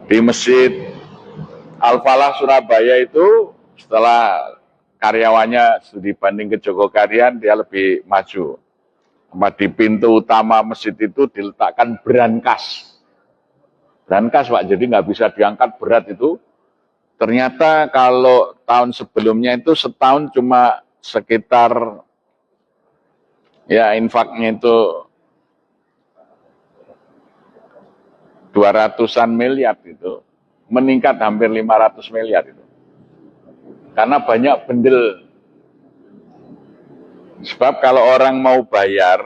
Di Masjid Al-Falah Surabaya itu setelah karyawannya dibanding ke Jogokarian dia lebih maju. Di pintu utama masjid itu diletakkan brankas. Brankas Pak, jadi nggak bisa diangkat berat itu. Ternyata kalau tahun sebelumnya itu setahun cuma sekitar ya infaknya itu 200-an miliar itu, meningkat hampir 500 miliar itu. Karena banyak bendel. Sebab kalau orang mau bayar,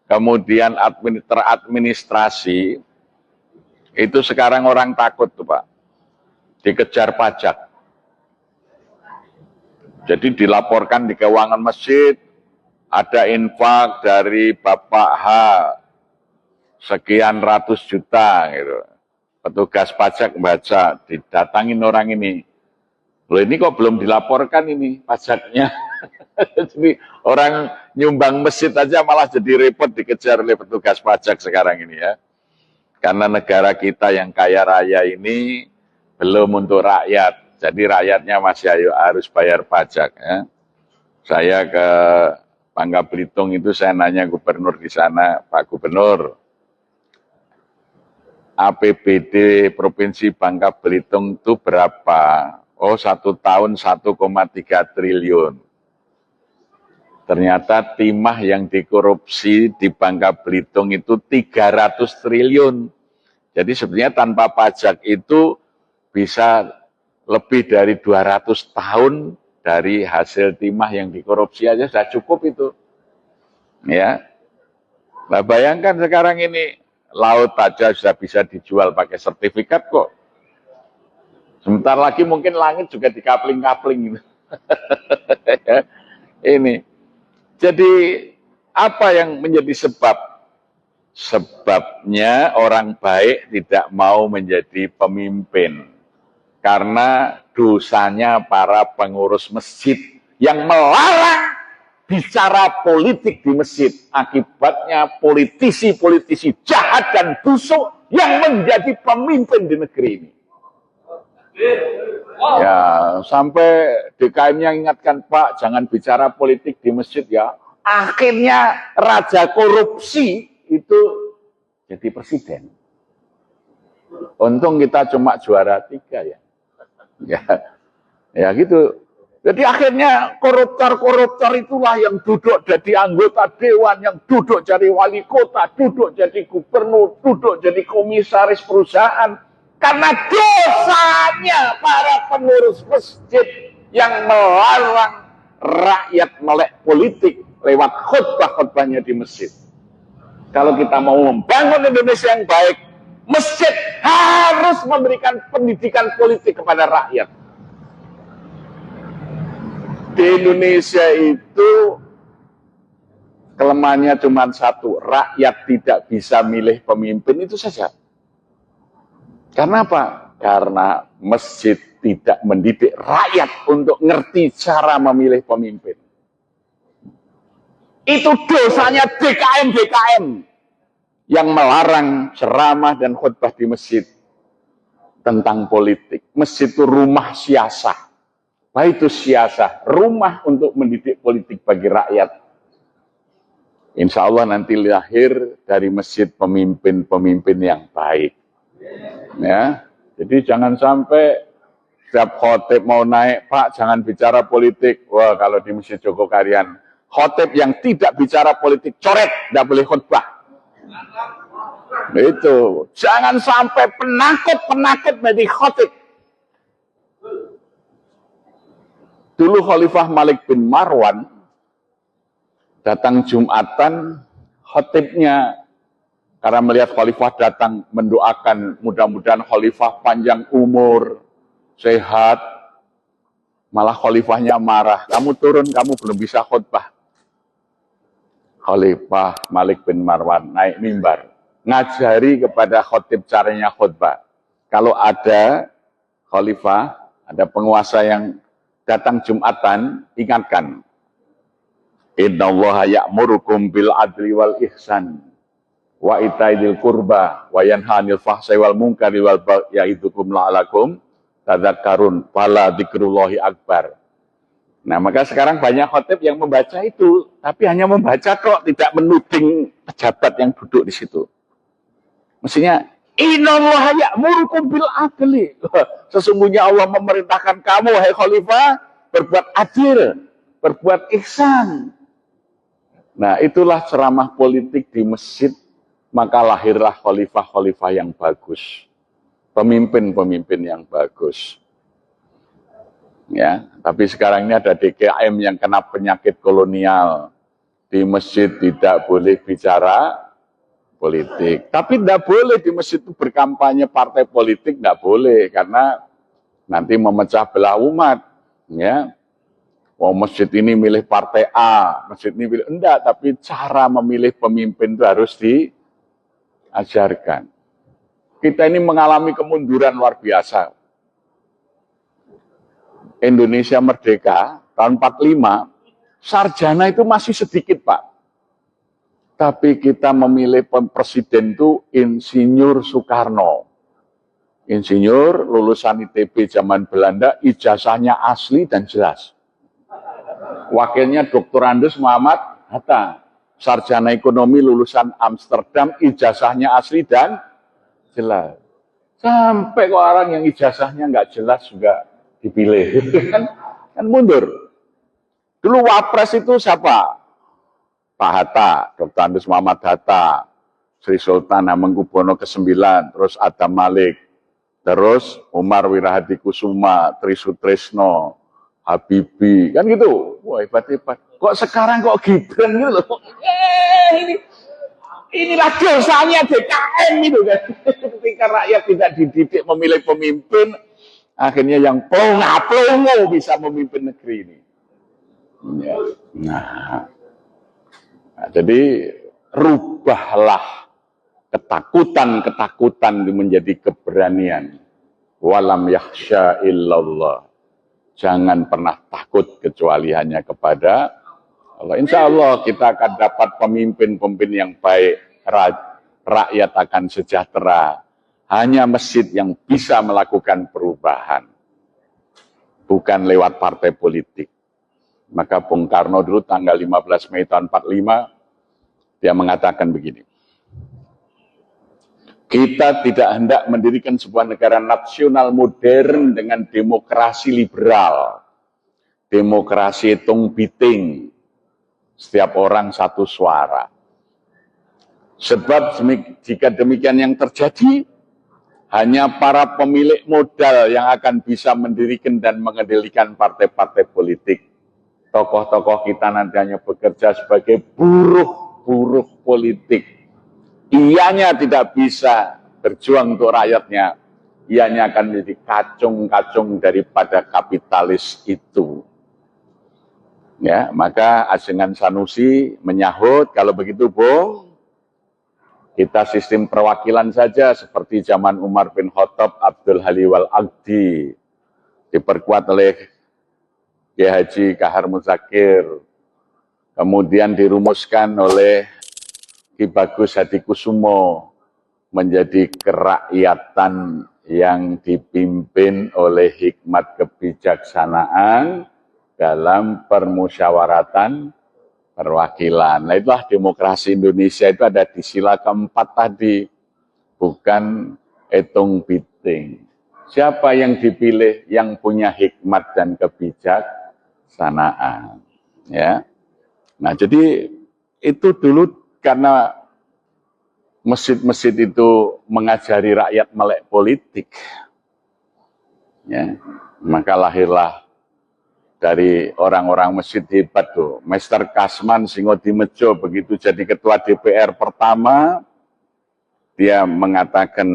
kemudian teradministrasi, itu sekarang orang takut tuh Pak, dikejar pajak. Jadi dilaporkan di keuangan masjid, ada infak dari Bapak H, sekian ratus juta gitu. Petugas pajak baca, didatangin orang ini. Loh ini kok belum dilaporkan ini pajaknya. Jadi orang nyumbang masjid aja malah jadi repot dikejar oleh petugas pajak sekarang ini ya. Karena negara kita yang kaya raya ini belum untuk rakyat. Jadi rakyatnya masih harus bayar pajak ya. Saya ke Bangka Belitung itu saya nanya gubernur di sana, Pak Gubernur, APBD Provinsi Bangka Belitung itu berapa? Oh, 1 tahun 1,3 triliun. Ternyata timah yang dikorupsi di Bangka Belitung itu 300 triliun. Jadi sebenarnya tanpa pajak itu bisa lebih dari 200 tahun dari hasil timah yang dikorupsi aja sudah cukup itu. Ya. Nah, bayangkan sekarang ini laut aja sudah bisa dijual pakai sertifikat kok. Sebentar lagi mungkin langit juga dikapling-kapling. Ini. Jadi apa yang menjadi sebab? Sebabnya orang baik tidak mau menjadi pemimpin. Karena dosanya para pengurus masjid yang melarang bicara politik di masjid. Akibatnya politisi-politisi jahat dan busuk yang menjadi pemimpin di negeri ini. Ya, sampai DKM-nya ingatkan, Pak, jangan bicara politik di masjid ya. Akhirnya raja korupsi itu jadi presiden. Untung kita cuma juara 3 ya. Ya gitu. Jadi akhirnya koruptor-koruptor itulah yang duduk jadi anggota dewan, yang duduk jadi wali kota, duduk jadi gubernur, duduk jadi komisaris perusahaan. Karena dosanya para pengurus masjid yang melarang rakyat melek politik lewat khutbah-khutbahnya di masjid. Kalau kita mau membangun Indonesia yang baik, masjid harus memberikan pendidikan politik kepada rakyat. Di Indonesia itu kelemahannya cuma satu, rakyat tidak bisa milih pemimpin, itu saja. Karena apa? Karena masjid tidak mendidik rakyat untuk ngerti cara memilih pemimpin. Itu dosanya DKM-DKM yang melarang ceramah dan khutbah di masjid tentang politik. Masjid itu rumah siasah. Apa itu siasah? Rumah untuk mendidik politik bagi rakyat. Insya Allah nanti lahir dari masjid pemimpin-pemimpin yang baik. Ya, jadi jangan sampai setiap khotib mau naik, Pak, jangan bicara politik. Wah, kalau di Masjid Jogokarian, khotib yang tidak bicara politik, coret, tidak boleh khutbah. Itu, jangan sampai penakut-penakut menjadi khotib. Dulu Khalifah Malik bin Marwan datang Jumatan, khotibnya karena melihat Khalifah datang mendoakan mudah-mudahan Khalifah panjang umur, sehat. Malah Khalifahnya marah, kamu turun, kamu belum bisa khutbah. Khalifah Malik bin Marwan naik mimbar, ngajari kepada khotib caranya khutbah. Kalau ada Khalifah, ada penguasa yang datang Jumatan, ingatkan. Innallaha ya'murukum bil adli wal ihsan wa itaidil qurba wa yanha 'anil fahsai wal munkari wal baghi ya'idukum la'alakum tadzakkarun fala dzikrullahi akbar. Nah, maka sekarang banyak khotib yang membaca itu, tapi hanya membaca kok, tidak menuding pejabat yang duduk di situ. Mestinya innallaha ya'murukum bil adli. Sesungguhnya Allah memerintahkan kamu hai khalifah berbuat adil, berbuat ihsan. Nah, itulah ceramah politik di masjid, maka lahirlah khalifah-khalifah yang bagus. Pemimpin-pemimpin yang bagus. Ya, tapi sekarang ini ada DKM yang kena penyakit kolonial. Di masjid tidak boleh bicara politik. Tapi tidak boleh di masjid itu berkampanye partai politik, tidak boleh. Karena nanti memecah belah umat. Ya, oh, masjid ini milih partai A, masjid ini milih enggak, tapi cara memilih pemimpin itu harus diajarkan. Kita ini mengalami kemunduran luar biasa. Indonesia merdeka tahun 45, sarjana itu masih sedikit, Pak. Tapi kita memilih presiden itu Insinyur Soekarno. Insinyur lulusan ITB zaman Belanda, ijazahnya asli dan jelas. Wakilnya Dr. Andes Muhammad Hatta, sarjana ekonomi lulusan Amsterdam, ijazahnya asli dan jelas. Sampai kok orang yang ijazahnya nggak jelas juga dipilih, kan mundur. Dulu wapres itu siapa? Pak Hatta, Dr. Andes Muhammad Hatta, Sri Sultan Hamengkubuwono ke-9, terus Adam Malik, terus Umar Wirahadikusuma, Tri Sutrisno, Habibie, kan gitu. Wah, hebat-hebat. Kok sekarang kok Gibran gitu loh. Inilah dosanya DKM itu kan. Ketika rakyat tidak dididik memilih pemimpin, akhirnya yang plongo bisa memimpin negeri ini. Ya. Nah, jadi rubahlah ketakutan menjadi keberanian. Walam yakhsha illallah. Jangan pernah takut kecuali hanya kepada Allah. Insya Allah kita akan dapat pemimpin-pemimpin yang baik. Rakyat akan sejahtera. Hanya masjid yang bisa melakukan perubahan. Bukan lewat partai politik. Maka Bung Karno dulu tanggal 15 Mei tahun 45, dia mengatakan begini. Kita tidak hendak mendirikan sebuah negara nasional modern dengan demokrasi liberal. Demokrasi hitung biting. Setiap orang satu suara. Sebab jika demikian yang terjadi, hanya para pemilik modal yang akan bisa mendirikan dan mengendalikan partai-partai politik. Tokoh-tokoh kita nanti hanya bekerja sebagai buruh politik. Ianya tidak bisa berjuang untuk rakyatnya. Ianya akan menjadi kacung-kacung daripada kapitalis itu. Ya, maka Ajengan Sanusi menyahut, kalau begitu Bung, kita sistem perwakilan saja seperti zaman Umar bin Khattab, Abdul Haliwal Aqdi, diperkuat oleh Kiai Haji Kahar Muzakir, kemudian dirumuskan oleh Ki Bagus Hadikusumo menjadi kerakyatan yang dipimpin oleh hikmat kebijaksanaan dalam permusyawaratan perwakilan. Nah, itulah demokrasi Indonesia itu ada di sila keempat tadi, bukan hitung biting. Siapa yang dipilih yang punya hikmat dan kebijaksanaan, ya. Nah, jadi itu dulu karena masjid-masjid itu mengajari rakyat melek politik, ya, maka lahirlah dari orang-orang masjid hebat tuh. Mester Kasman Singodimejo begitu jadi ketua DPR pertama, dia mengatakan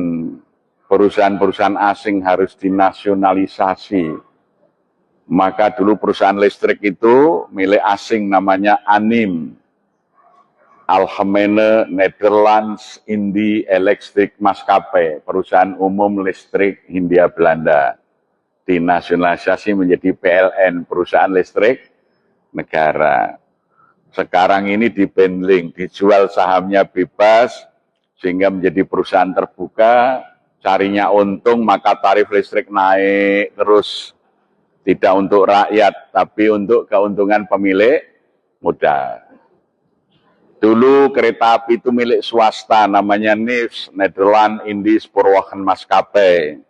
perusahaan-perusahaan asing harus dinasionalisasi. Maka dulu perusahaan listrik itu milik asing namanya ANIM. Algemene Nederlands Indie Electric Maskapai, perusahaan umum listrik Hindia Belanda. Dinasionalisasi menjadi PLN, perusahaan listrik negara. Sekarang ini dibandling, dijual sahamnya bebas, sehingga menjadi perusahaan terbuka, carinya untung, maka tarif listrik naik terus. Tidak untuk rakyat, tapi untuk keuntungan pemilik modal. Dulu kereta api itu milik swasta, namanya NIS, Nederland Indies Spoorwegen Maskapai.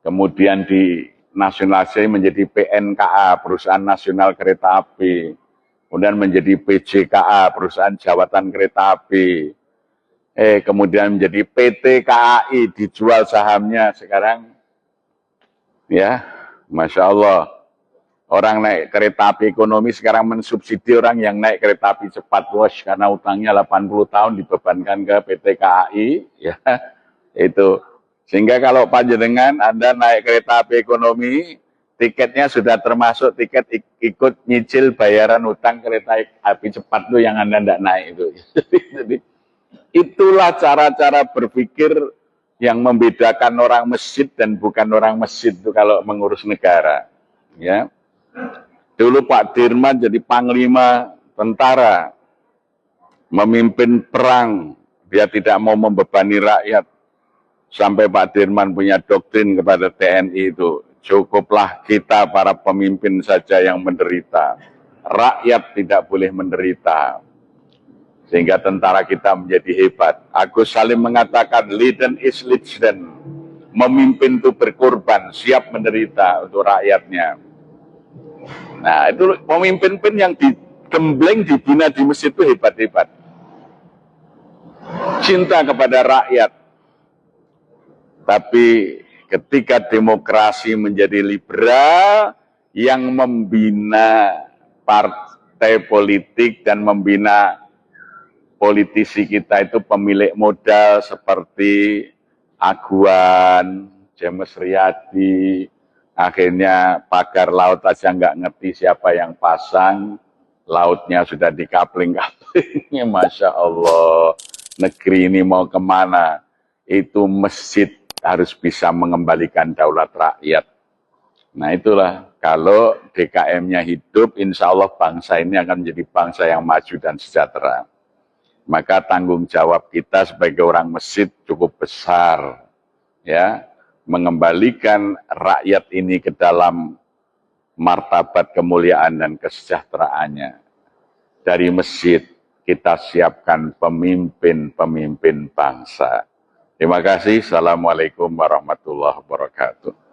Kemudian dinasionalisasi menjadi PNKA, Perusahaan Nasional Kereta Api. Kemudian menjadi PJKA, Perusahaan Jawatan Kereta Api. Kemudian menjadi PT KAI, dijual sahamnya sekarang. Ya, Masya Allah. Orang naik kereta api ekonomi sekarang mensubsidi orang yang naik kereta api cepat, bos, karena utangnya 80 tahun dibebankan ke PT KAI, ya, itu. Sehingga kalau panjenengan Anda naik kereta api ekonomi, tiketnya sudah termasuk tiket ikut nyicil bayaran utang kereta api cepat itu yang Anda tidak naik itu. Jadi, itulah cara-cara berpikir yang membedakan orang masjid dan bukan orang masjid itu kalau mengurus negara, ya. Dulu Pak Dirman jadi panglima tentara, memimpin perang, dia tidak mau membebani rakyat. Sampai Pak Dirman punya doktrin kepada TNI itu, cukuplah kita para pemimpin saja yang menderita, rakyat tidak boleh menderita. Sehingga tentara kita menjadi hebat. Agus Salim mengatakan, leaden is legion, memimpin itu berkorban, siap menderita untuk rakyatnya. Nah, itu pemimpin yang digembleng, dibina di masjid itu hebat-hebat. Cinta kepada rakyat. Tapi ketika demokrasi menjadi liberal, yang membina partai politik dan membina politisi kita itu pemilik modal seperti Aguan, James Riyadi. Akhirnya pagar laut aja nggak ngerti siapa yang pasang, lautnya sudah dikapling-kapling. Masya Allah, negeri ini mau kemana? Itu masjid harus bisa mengembalikan daulat rakyat. Nah itulah, kalau DKM-nya hidup, insya Allah bangsa ini akan menjadi bangsa yang maju dan sejahtera. Maka tanggung jawab kita sebagai orang masjid cukup besar, ya, mengembalikan rakyat ini ke dalam martabat kemuliaan dan kesejahteraannya. Dari masjid kita siapkan pemimpin-pemimpin bangsa. Terima kasih. Assalamualaikum warahmatullahi wabarakatuh.